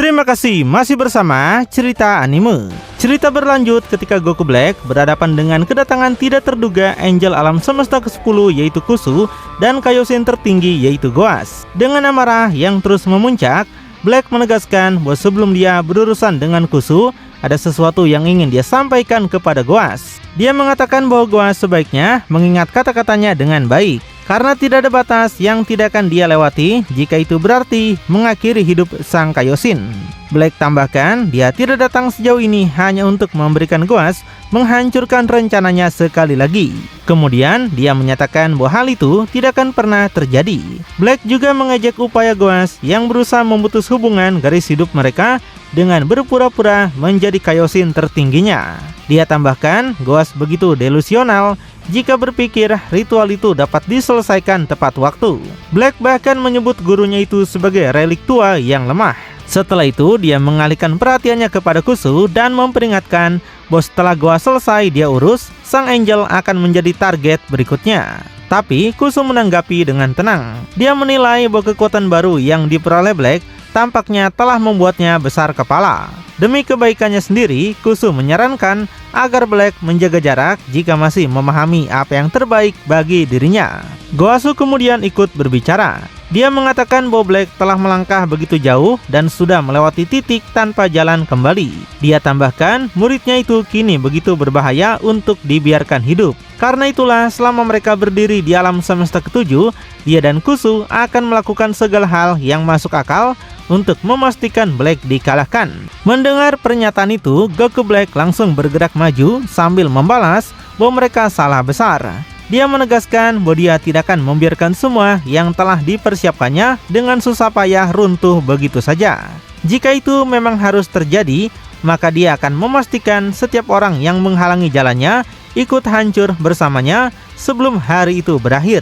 Terima kasih masih bersama Cerita Anime. Cerita berlanjut ketika Goku Black berhadapan dengan kedatangan tidak terduga Angel alam semesta ke-10 yaitu Kusu dan Kaioshin tertinggi yaitu Goas. Dengan amarah yang terus memuncak, Black menegaskan bahwa sebelum dia berurusan dengan Kusu, ada sesuatu yang ingin dia sampaikan kepada Goas. Dia mengatakan bahwa Goas sebaiknya mengingat kata-katanya dengan baik, karena tidak ada batas yang tidak akan dia lewati jika itu berarti mengakhiri hidup sang Kaioshin. Black tambahkan dia tidak datang sejauh ini hanya untuk memberikan Goas menghancurkan rencananya sekali lagi. Kemudian dia menyatakan bahwa hal itu tidak akan pernah terjadi. Black juga mengejek upaya Goas yang berusaha memutus hubungan garis hidup mereka dengan berpura-pura menjadi Kaioshin tertingginya. Dia tambahkan Goas begitu delusional jika berpikir ritual itu dapat diselesaikan tepat waktu. Black bahkan menyebut gurunya itu sebagai relik tua yang lemah. Setelah itu dia mengalihkan perhatiannya kepada Kusu dan memperingatkan bahwa setelah Goas selesai dia urus, sang Angel akan menjadi target berikutnya. Tapi Kusu menanggapi dengan tenang. Dia menilai bahwa kekuatan baru yang diperoleh Black tampaknya telah membuatnya besar kepala. Demi kebaikannya sendiri, Kusu menyarankan agar Black menjaga jarak jika masih memahami apa yang terbaik bagi dirinya. Goasu kemudian ikut berbicara. Dia mengatakan bahwa Black telah melangkah begitu jauh dan sudah melewati titik tanpa jalan kembali. Dia tambahkan muridnya itu kini begitu berbahaya untuk dibiarkan hidup. Karena itulah selama mereka berdiri di alam semesta ke-7, dia dan Kusu akan melakukan segala hal yang masuk akal untuk memastikan Black dikalahkan. Mendengar pernyataan itu, Goku Black langsung bergerak maju sambil membalas bahwa mereka salah besar. Dia menegaskan bahwa dia tidak akan membiarkan semua yang telah dipersiapkannya dengan susah payah runtuh begitu saja. Jika itu memang harus terjadi, maka dia akan memastikan setiap orang yang menghalangi jalannya ikut hancur bersamanya sebelum hari itu berakhir.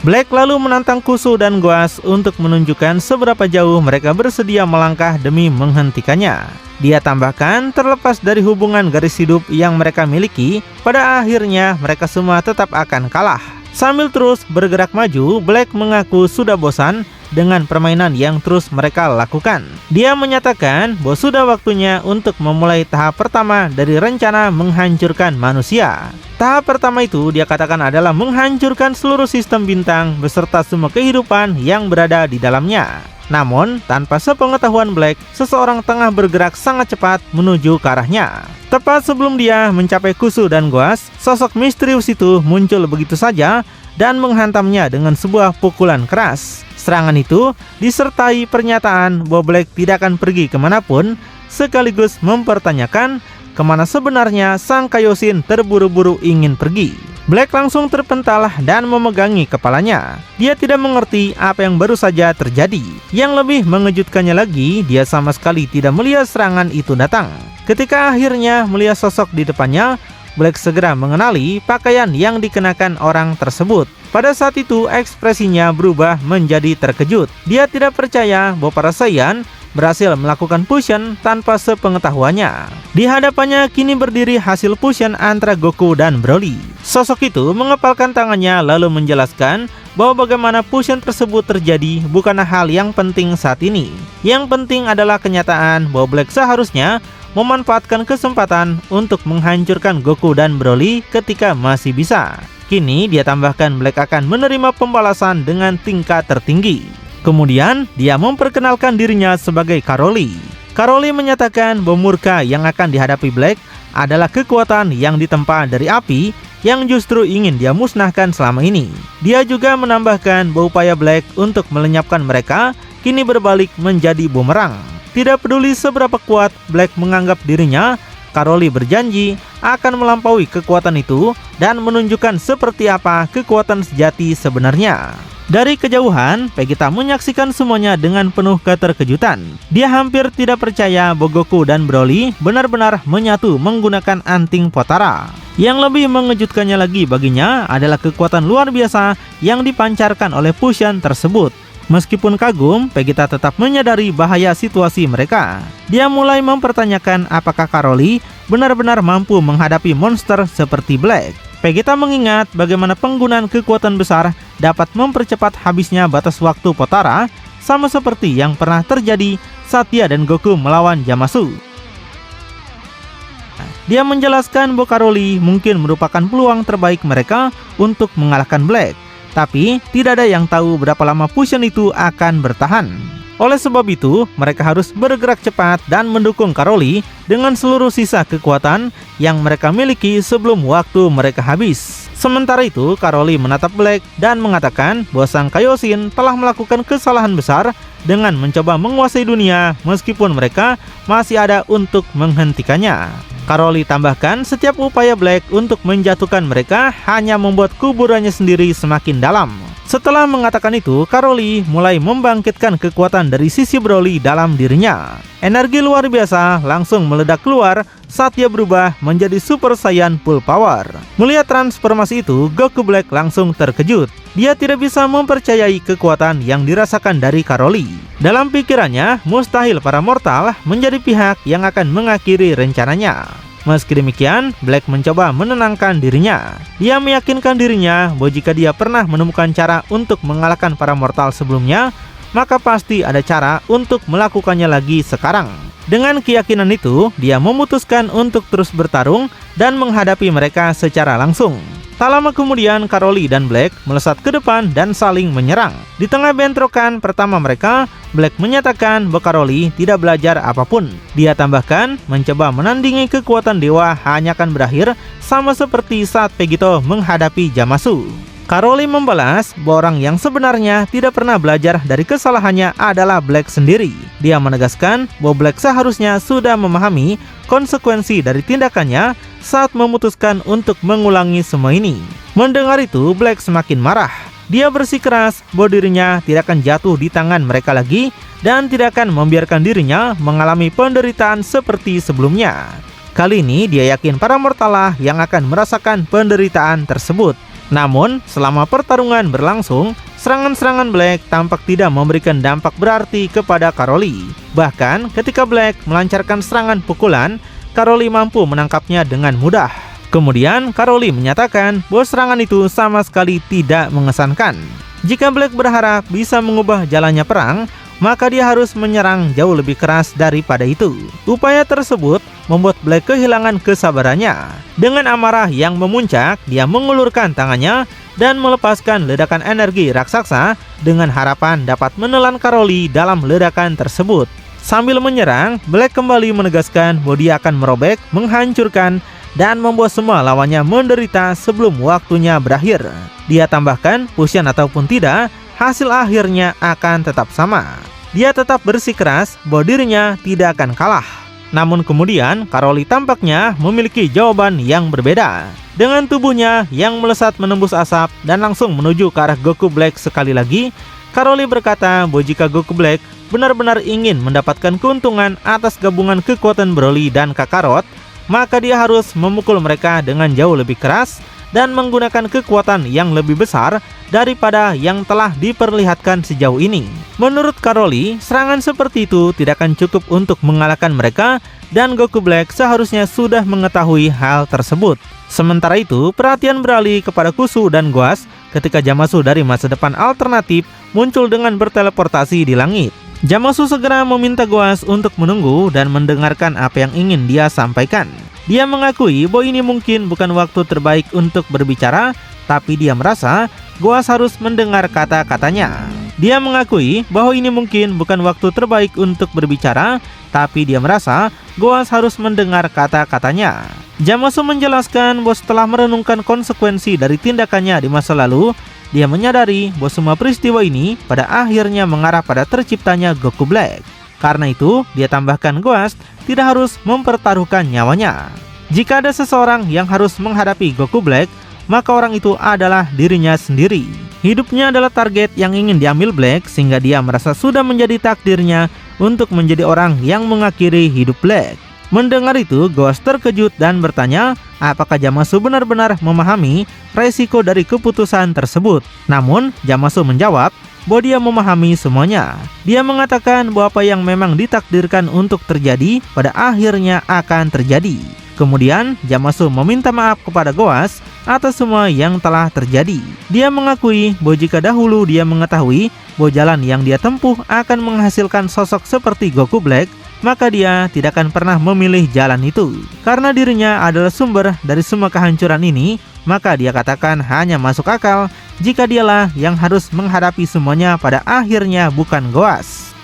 Black lalu menantang Kusu dan Goas untuk menunjukkan seberapa jauh mereka bersedia melangkah demi menghentikannya. Dia tambahkan terlepas dari hubungan garis hidup yang mereka miliki, pada akhirnya mereka semua tetap akan kalah. Sambil terus bergerak maju, Black mengaku sudah bosan dengan permainan yang terus mereka lakukan. Dia menyatakan bahwa sudah waktunya untuk memulai tahap pertama dari rencana menghancurkan manusia. Tahap pertama itu dia katakan adalah menghancurkan seluruh sistem bintang beserta semua kehidupan yang berada di dalamnya. Namun, tanpa sepengetahuan Black, seseorang tengah bergerak sangat cepat menuju ke arahnya. Tepat sebelum dia mencapai Kusu dan Goas, sosok misterius itu muncul begitu saja dan menghantamnya dengan sebuah pukulan keras. Serangan itu disertai pernyataan bahwa Black tidak akan pergi kemanapun, sekaligus mempertanyakan kemana sebenarnya sang Kaioshin terburu-buru ingin pergi. Black langsung terpental dan memegangi kepalanya. Dia tidak mengerti apa yang baru saja terjadi. Yang lebih mengejutkannya lagi, dia sama sekali tidak melihat serangan itu datang. Ketika akhirnya melihat sosok di depannya, Black segera mengenali pakaian yang dikenakan orang tersebut. Pada saat itu ekspresinya berubah menjadi terkejut. Dia tidak percaya bahwa para Saiyan berhasil melakukan fusion tanpa sepengetahuannya. Di hadapannya kini berdiri hasil fusion antara Goku dan Broly. Sosok itu mengepalkan tangannya lalu menjelaskan bahwa bagaimana fusion tersebut terjadi bukanlah hal yang penting saat ini. Yang penting adalah kenyataan bahwa Black seharusnya memanfaatkan kesempatan untuk menghancurkan Goku dan Broly ketika masih bisa. Kini dia tambahkan Black akan menerima pembalasan dengan tingkat tertinggi. Kemudian dia memperkenalkan dirinya sebagai Karoli. Karoli menyatakan bahwa murka yang akan dihadapi Black adalah kekuatan yang ditempa dari api yang justru ingin dia musnahkan selama ini. Dia juga menambahkan bahwa upaya Black untuk melenyapkan mereka kini berbalik menjadi bumerang. Tidak peduli seberapa kuat Black menganggap dirinya, Karoli berjanji akan melampaui kekuatan itu dan menunjukkan seperti apa kekuatan sejati sebenarnya. Dari kejauhan, Vegeta menyaksikan semuanya dengan penuh keterkejutan. Dia hampir tidak percaya bahwa Goku dan Broly benar-benar menyatu menggunakan anting Potara. Yang lebih mengejutkannya lagi baginya adalah kekuatan luar biasa yang dipancarkan oleh fusion tersebut. Meskipun kagum, Vegeta tetap menyadari bahaya situasi mereka. Dia mulai mempertanyakan apakah Karoli benar-benar mampu menghadapi monster seperti Black. Vegeta mengingat bagaimana penggunaan kekuatan besar dapat mempercepat habisnya batas waktu Potara, sama seperti yang pernah terjadi saat dia dan Goku melawan Zamasu. Dia menjelaskan bahwa Caroli mungkin merupakan peluang terbaik mereka untuk mengalahkan Black, tapi tidak ada yang tahu berapa lama fusion itu akan bertahan. Oleh sebab itu, mereka harus bergerak cepat dan mendukung Caroli dengan seluruh sisa kekuatan yang mereka miliki sebelum waktu mereka habis. Sementara itu, Caroli menatap Black dan mengatakan bahwa sang Kaioshin telah melakukan kesalahan besar dengan mencoba menguasai dunia meskipun mereka masih ada untuk menghentikannya. Caroli tambahkan setiap upaya Black untuk menjatuhkan mereka hanya membuat kuburannya sendiri semakin dalam. Setelah mengatakan itu, Caroli mulai membangkitkan kekuatan dari sisi Broly dalam dirinya. Energi luar biasa langsung meledak keluar saat dia berubah menjadi Super Saiyan Full Power. Melihat transformasi itu, Goku Black langsung terkejut. Dia tidak bisa mempercayai kekuatan yang dirasakan dari Caroli. Dalam pikirannya, mustahil para mortal menjadi pihak yang akan mengakhiri rencananya. Meski demikian, Black mencoba menenangkan dirinya. Dia meyakinkan dirinya bahwa jika dia pernah menemukan cara untuk mengalahkan para mortal sebelumnya, maka pasti ada cara untuk melakukannya lagi sekarang. Dengan keyakinan itu, dia memutuskan untuk terus bertarung dan menghadapi mereka secara langsung. Tak lama kemudian, Caroli dan Black melesat ke depan dan saling menyerang. Di tengah bentrokan pertama mereka, Black menyatakan bahwa Caroli tidak belajar apapun. Dia tambahkan, mencoba menandingi kekuatan dewa hanya akan berakhir sama seperti saat Vegito menghadapi Zamasu. Caroli membalas bahwa orang yang sebenarnya tidak pernah belajar dari kesalahannya adalah Black sendiri. Dia menegaskan bahwa Black seharusnya sudah memahami konsekuensi dari tindakannya saat memutuskan untuk mengulangi semua ini. Mendengar itu, Black semakin marah. Dia bersikeras bahwa dirinya tidak akan jatuh di tangan mereka lagi dan tidak akan membiarkan dirinya mengalami penderitaan seperti sebelumnya. Kali ini dia yakin para mortal yang akan merasakan penderitaan tersebut. Namun, selama pertarungan berlangsung, serangan-serangan Black tampak tidak memberikan dampak berarti kepada Caroli. Bahkan, ketika Black melancarkan serangan pukulan, Caroli mampu menangkapnya dengan mudah. Kemudian, Caroli menyatakan bahwa serangan itu sama sekali tidak mengesankan. Jika Black berharap bisa mengubah jalannya perang, maka dia harus menyerang jauh lebih keras daripada itu. Upaya tersebut membuat Black kehilangan kesabarannya. Dengan amarah yang memuncak, dia mengulurkan tangannya dan melepaskan ledakan energi raksasa dengan harapan dapat menelan Caroli dalam ledakan tersebut. Sambil menyerang, Black kembali menegaskan bahwa dia akan merobek, menghancurkan, dan membuat semua lawannya menderita sebelum waktunya berakhir. Dia tambahkan, fusion ataupun tidak, hasil akhirnya akan tetap sama. Dia tetap bersikeras bahwa dirinya tidak akan kalah. Namun kemudian, Caroli tampaknya memiliki jawaban yang berbeda. Dengan tubuhnya yang melesat menembus asap dan langsung menuju ke arah Goku Black sekali lagi, Caroli berkata bahwa jika Goku Black benar-benar ingin mendapatkan keuntungan atas gabungan kekuatan Broly dan Kakarot, maka dia harus memukul mereka dengan jauh lebih keras dan menggunakan kekuatan yang lebih besar daripada yang telah diperlihatkan sejauh ini. Menurut Caroli, serangan seperti itu tidak akan cukup untuk mengalahkan mereka dan Goku Black seharusnya sudah mengetahui hal tersebut. Sementara itu, perhatian beralih kepada Kusu dan Goas ketika Zamasu dari masa depan alternatif muncul dengan berteleportasi di langit. Zamasu segera meminta Goas untuk menunggu dan mendengarkan apa yang ingin dia sampaikan. Dia mengakui bahwa ini mungkin bukan waktu terbaik untuk berbicara, tapi dia merasa Goas harus mendengar kata-katanya. Dia mengakui bahwa ini mungkin bukan waktu terbaik untuk berbicara, tapi dia merasa Goas harus mendengar kata-katanya. Zamasu menjelaskan bahwa setelah merenungkan konsekuensi dari tindakannya di masa lalu, dia menyadari bahwa semua peristiwa ini pada akhirnya mengarah pada terciptanya Goku Black. Karena itu, dia tambahkan Goas tidak harus mempertaruhkan nyawanya. Jika ada seseorang yang harus menghadapi Goku Black, maka orang itu adalah dirinya sendiri. Hidupnya adalah target yang ingin diambil Black, sehingga dia merasa sudah menjadi takdirnya untuk menjadi orang yang mengakhiri hidup Black. Mendengar itu, Goas terkejut dan bertanya apakah Zamasu benar-benar memahami resiko dari keputusan tersebut. Namun, Zamasu menjawab bahwa dia memahami semuanya. Dia mengatakan bahwa apa yang memang ditakdirkan untuk terjadi pada akhirnya akan terjadi. Kemudian, Zamasu meminta maaf kepada Goas atas semua yang telah terjadi. Dia mengakui bahwa jika dahulu dia mengetahui bahwa jalan yang dia tempuh akan menghasilkan sosok seperti Goku Black, maka dia tidak akan pernah memilih jalan itu. Karena dirinya adalah sumber dari semua kehancuran ini, maka dia katakan hanya masuk akal jika dialah yang harus menghadapi semuanya pada akhirnya, bukan Goas.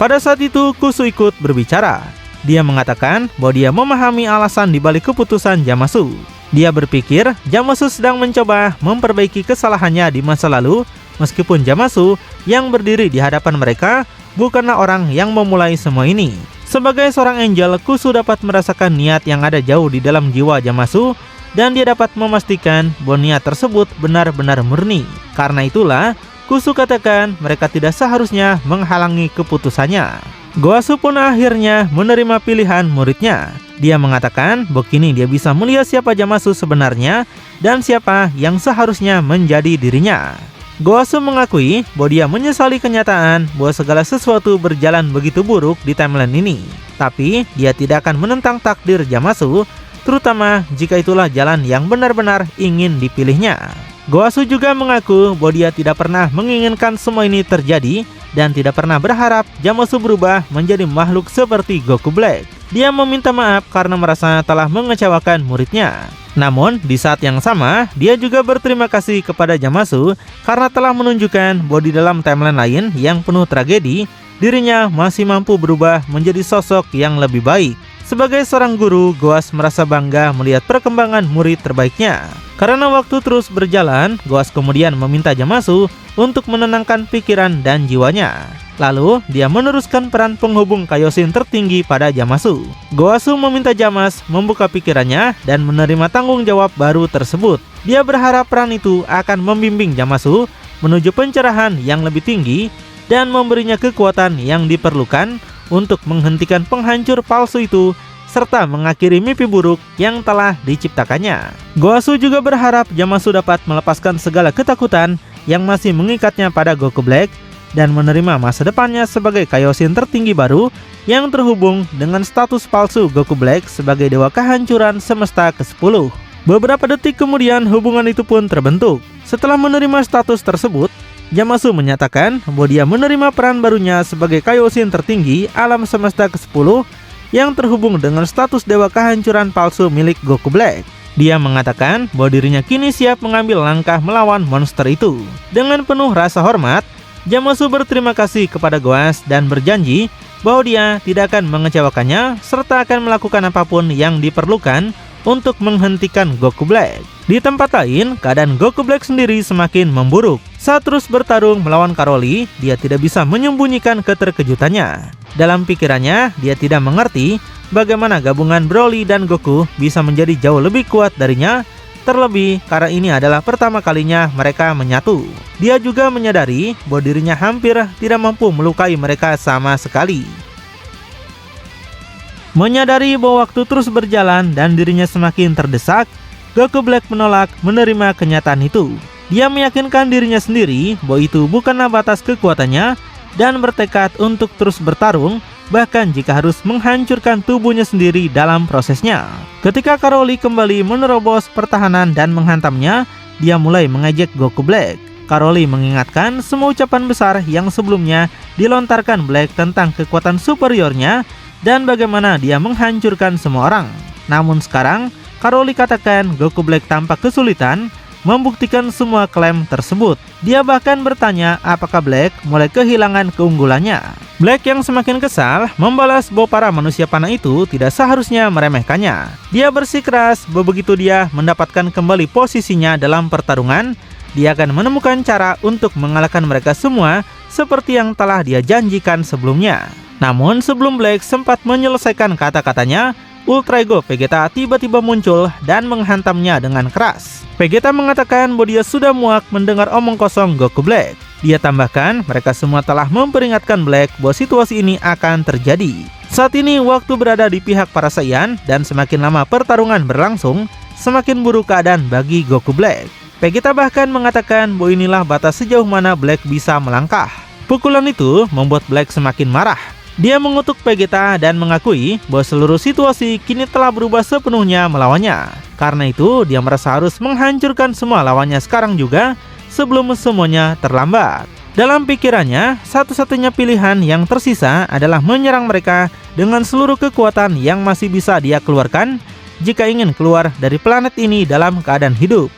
Pada saat itu Kusu ikut berbicara. Dia mengatakan bahwa dia memahami alasan dibalik keputusan Zamasu. Dia berpikir Zamasu sedang mencoba memperbaiki kesalahannya di masa lalu, meskipun Zamasu yang berdiri di hadapan mereka bukanlah orang yang memulai semua ini. Sebagai seorang angel, Kusu dapat merasakan niat yang ada jauh di dalam jiwa Zamasu, dan dia dapat memastikan bahwa niat tersebut benar-benar murni. Karena itulah Kusu katakan mereka tidak seharusnya menghalangi keputusannya. Goasu pun akhirnya menerima pilihan muridnya. Dia mengatakan bahwa kini dia bisa melihat siapa Zamasu sebenarnya dan siapa yang seharusnya menjadi dirinya. Goasu mengakui bahwa dia menyesali kenyataan bahwa segala sesuatu berjalan begitu buruk di timeline ini. Tapi dia tidak akan menentang takdir Zamasu, terutama jika itulah jalan yang benar-benar ingin dipilihnya. Goasu juga mengaku bahwa dia tidak pernah menginginkan semua ini terjadi dan tidak pernah berharap Zamasu berubah menjadi makhluk seperti Goku Black. Dia meminta maaf karena merasa telah mengecewakan muridnya. Namun di saat yang sama, dia juga berterima kasih kepada Zamasu karena telah menunjukkan bahwa di dalam timeline lain yang penuh tragedi, dirinya masih mampu berubah menjadi sosok yang lebih baik. Sebagai seorang guru, Goas merasa bangga melihat perkembangan murid terbaiknya. Karena waktu terus berjalan, Goas kemudian meminta Zamasu untuk menenangkan pikiran dan jiwanya. Lalu, dia meneruskan peran penghubung Kaioshin tertinggi pada Zamasu. Goasu meminta Zamasu membuka pikirannya dan menerima tanggung jawab baru tersebut. Dia berharap peran itu akan membimbing Zamasu menuju pencerahan yang lebih tinggi dan memberinya kekuatan yang diperlukan untuk menghentikan penghancur palsu itu serta mengakhiri mimpi buruk yang telah diciptakannya. Goasu juga berharap Zamasu dapat melepaskan segala ketakutan yang masih mengikatnya pada Goku Black dan menerima masa depannya sebagai Kaioshin tertinggi baru yang terhubung dengan status palsu Goku Black sebagai dewa kehancuran semesta ke-10. Beberapa detik kemudian hubungan itu pun terbentuk. Setelah menerima status tersebut, Zamasu menyatakan bahwa dia menerima peran barunya sebagai Kaioshin tertinggi alam semesta ke-10 yang terhubung dengan status dewa kehancuran palsu milik Goku Black. Dia mengatakan bahwa dirinya kini siap mengambil langkah melawan monster itu. Dengan penuh rasa hormat, Zamasu berterima kasih kepada Goas dan berjanji bahwa dia tidak akan mengecewakannya serta akan melakukan apapun yang diperlukan untuk menghentikan Goku Black. Di tempat lain, keadaan Goku Black sendiri semakin memburuk. Saat terus bertarung melawan Karoli, dia tidak bisa menyembunyikan keterkejutannya. Dalam pikirannya, dia tidak mengerti bagaimana gabungan Broly dan Goku bisa menjadi jauh lebih kuat darinya, terlebih karena ini adalah pertama kalinya mereka menyatu. Dia juga menyadari bahwa dirinya hampir tidak mampu melukai mereka sama sekali. Menyadari bahwa waktu terus berjalan dan dirinya semakin terdesak, Goku Black menolak menerima kenyataan itu. Dia meyakinkan dirinya sendiri bahwa itu bukanlah batas kekuatannya dan bertekad untuk terus bertarung, bahkan jika harus menghancurkan tubuhnya sendiri dalam prosesnya. Ketika Karoli kembali menerobos pertahanan dan menghantamnya, dia mulai mengejek Goku Black. Karoli mengingatkan semua ucapan besar yang sebelumnya dilontarkan Black tentang kekuatan superiornya dan bagaimana dia menghancurkan semua orang. Namun sekarang, Karoli katakan Goku Black tampak kesulitan membuktikan semua klaim tersebut. Dia bahkan bertanya apakah Black mulai kehilangan keunggulannya. Black yang semakin kesal membalas bahwa para manusia panah itu tidak seharusnya meremehkannya. Dia bersikeras bahwa begitu dia mendapatkan kembali posisinya dalam pertarungan, dia akan menemukan cara untuk mengalahkan mereka semua seperti yang telah dia janjikan sebelumnya. Namun sebelum Black sempat menyelesaikan kata-katanya, Ultra Ego Vegeta tiba-tiba muncul dan menghantamnya dengan keras. Vegeta mengatakan bahwa dia sudah muak mendengar omong kosong Goku Black. Dia tambahkan mereka semua telah memperingatkan Black bahwa situasi ini akan terjadi. Saat ini waktu berada di pihak para Saiyan dan semakin lama pertarungan berlangsung, semakin buruk keadaan bagi Goku Black. Vegeta bahkan mengatakan bahwa inilah batas sejauh mana Black bisa melangkah. Pukulan itu membuat Black semakin marah. Dia mengutuk Vegeta dan mengakui bahwa seluruh situasi kini telah berubah sepenuhnya melawannya. Karena itu, dia merasa harus menghancurkan semua lawannya sekarang juga sebelum semuanya terlambat. Dalam pikirannya, satu-satunya pilihan yang tersisa adalah menyerang mereka dengan seluruh kekuatan yang masih bisa dia keluarkan jika ingin keluar dari planet ini dalam keadaan hidup.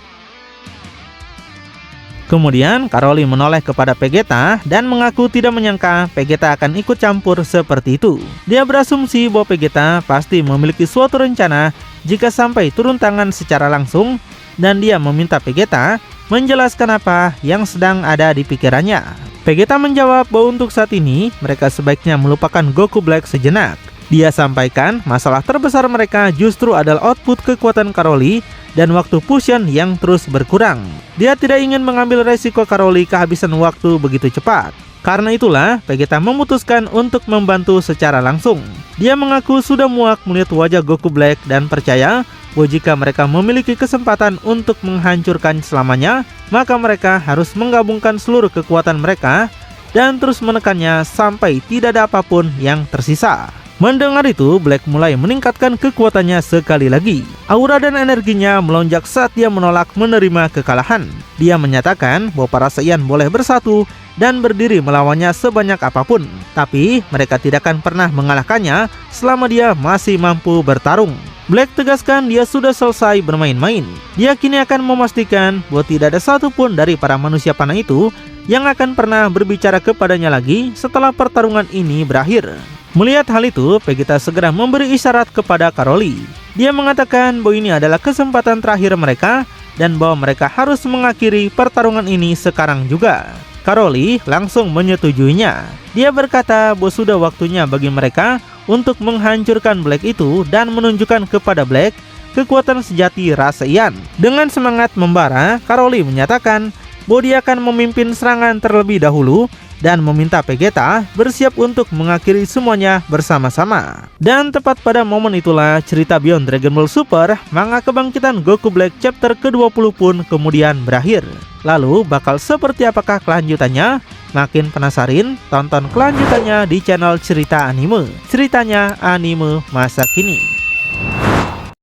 Kemudian Karoli menoleh kepada Vegeta dan mengaku tidak menyangka Vegeta akan ikut campur seperti itu. Dia berasumsi bahwa Vegeta pasti memiliki suatu rencana jika sampai turun tangan secara langsung, dan dia meminta Vegeta menjelaskan apa yang sedang ada di pikirannya. Vegeta menjawab bahwa untuk saat ini mereka sebaiknya melupakan Goku Black sejenak. Dia sampaikan masalah terbesar mereka justru adalah output kekuatan Karoli dan waktu fusion yang terus berkurang. Dia tidak ingin mengambil resiko Karoli kehabisan waktu begitu cepat. Karena itulah Vegeta memutuskan untuk membantu secara langsung. Dia mengaku sudah muak melihat wajah Goku Black dan percaya bahwa jika mereka memiliki kesempatan untuk menghancurkan selamanya, maka mereka harus menggabungkan seluruh kekuatan mereka dan terus menekannya sampai tidak ada apapun yang tersisa. Mendengar itu, Black mulai meningkatkan kekuatannya sekali lagi. Aura dan energinya melonjak saat dia menolak menerima kekalahan. Dia menyatakan bahwa para Saiyan boleh bersatu dan berdiri melawannya sebanyak apapun, tapi mereka tidak akan pernah mengalahkannya selama dia masih mampu bertarung. Black tegaskan dia sudah selesai bermain-main. Dia kini akan memastikan bahwa tidak ada satupun dari para manusia panah itu yang akan pernah berbicara kepadanya lagi setelah pertarungan ini berakhir. Melihat hal itu, Vegeta segera memberi isyarat kepada Karoli. Dia mengatakan bahwa ini adalah kesempatan terakhir mereka dan bahwa mereka harus mengakhiri pertarungan ini sekarang juga. Karoli langsung menyetujuinya. Dia berkata bahwa sudah waktunya bagi mereka untuk menghancurkan Black itu dan menunjukkan kepada Black kekuatan sejati ras Saiyan. Dengan semangat membara, Karoli menyatakan bahwa dia akan memimpin serangan terlebih dahulu dan meminta Vegeta bersiap untuk mengakhiri semuanya bersama-sama. Dan tepat pada momen itulah cerita Beyond Dragon Ball Super, manga kebangkitan Goku Black chapter ke-20 pun kemudian berakhir. Lalu bakal seperti apakah kelanjutannya? Makin penasaran? Tonton kelanjutannya di channel Cerita Anime. Ceritanya anime masa kini.